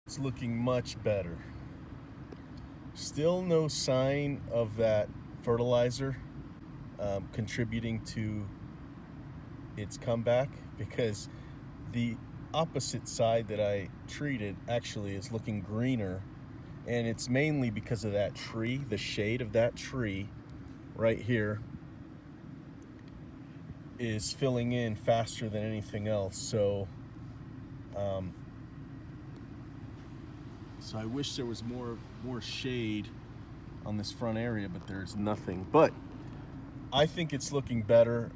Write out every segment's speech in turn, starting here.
It's looking much better. Still no sign of that fertilizer contributing to its comeback, because the opposite side that I treated actually is looking greener, and it's mainly because of that tree. The shade of that tree right here is filling in faster than anything else. So I wish there was more shade on this front area, but there's nothing. But I think it's looking better.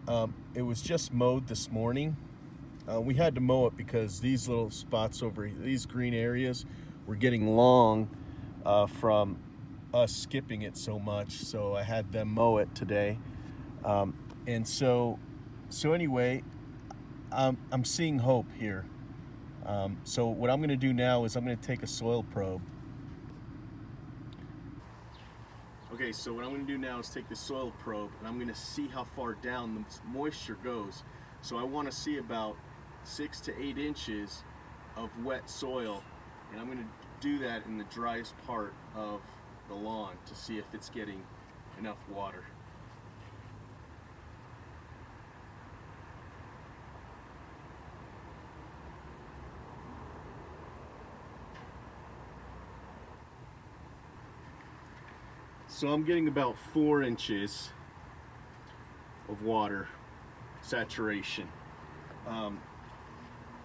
It was just mowed this morning. We had to mow it because these little spots over these green areas were getting long from us skipping it so much. So I had them mow it today. And so anyway, I'm seeing hope here. So what I'm going to do now is I'm going to take a soil probe. Okay, so what I'm going to do now is take the soil probe, and I'm going to see how far down the moisture goes. So I want to see about 6 to 8 inches of wet soil, and I'm going to do that in the driest part of the lawn to see if it's getting enough water. So I'm getting about 4 inches of water saturation.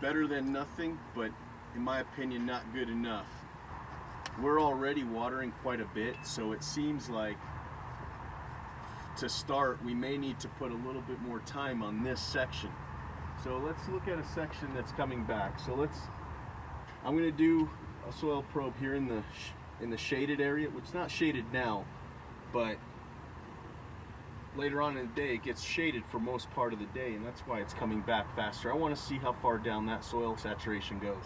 Better than nothing, but in my opinion, not good enough. We're already watering quite a bit, so it seems like to start, we may need to put a little bit more time on this section. So let's look at a section that's coming back. So I'm going to do a soil probe here in the shaded area, which is not shaded now, but later on in the day it gets shaded for most part of the day, and that's why it's coming back faster. I want to see how far down that soil saturation goes.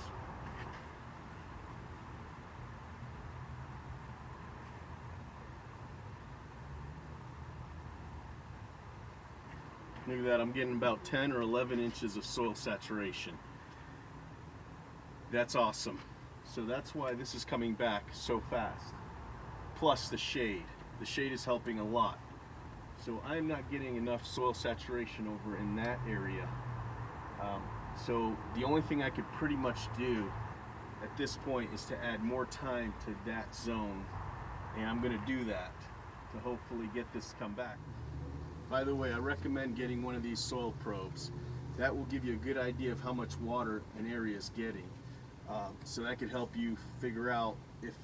Look at that, I'm getting about 10 or 11 inches of soil saturation. That's awesome. So that's why this is coming back so fast. Plus the shade. The shade is helping a lot. So I'm not getting enough soil saturation over in that area. So the only thing I could pretty much do at this point is to add more time to that zone. And I'm going to do that to hopefully get this to come back. By the way, I recommend getting one of these soil probes. That will give you a good idea of how much water an area is getting. So that could help you figure out if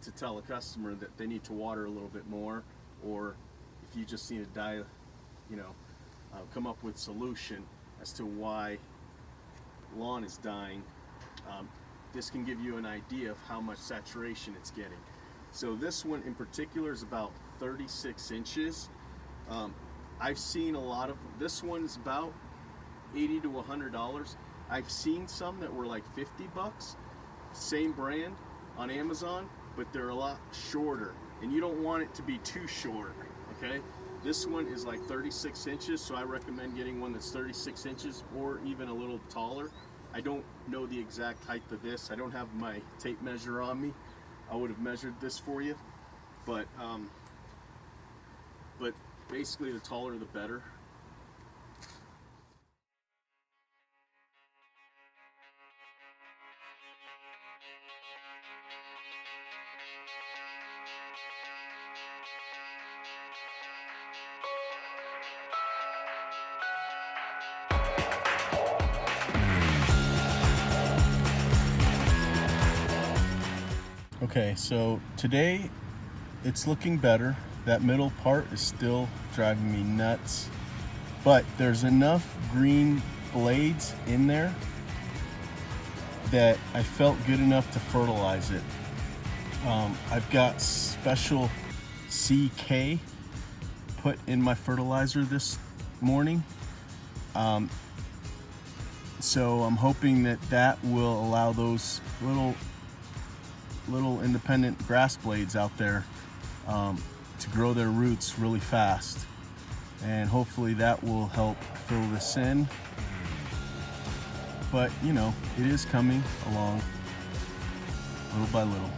to tell a customer that they need to water a little bit more, or if you just need to come up with a solution as to why lawn is dying. This can give you an idea of how much saturation it's getting. So this one in particular is about 36 inches. I've seen a lot of, this one's about $80 to $100. I've seen some that were like 50 bucks, same brand on Amazon, but they're a lot shorter, and you don't want it to be too short, okay? This one is like 36 inches, so I recommend getting one that's 36 inches or even a little taller. I don't know the exact height of this. I don't have my tape measure on me. I would have measured this for you, but basically the taller the better. Okay, so today it's looking better. That middle part is still driving me nuts, but there's enough green blades in there that I felt good enough to fertilize it. I've got special CK put in my fertilizer this morning. So I'm hoping that will allow those little independent grass blades out there to grow their roots really fast, and hopefully that will help fill this in. But you know, it is coming along. little by little.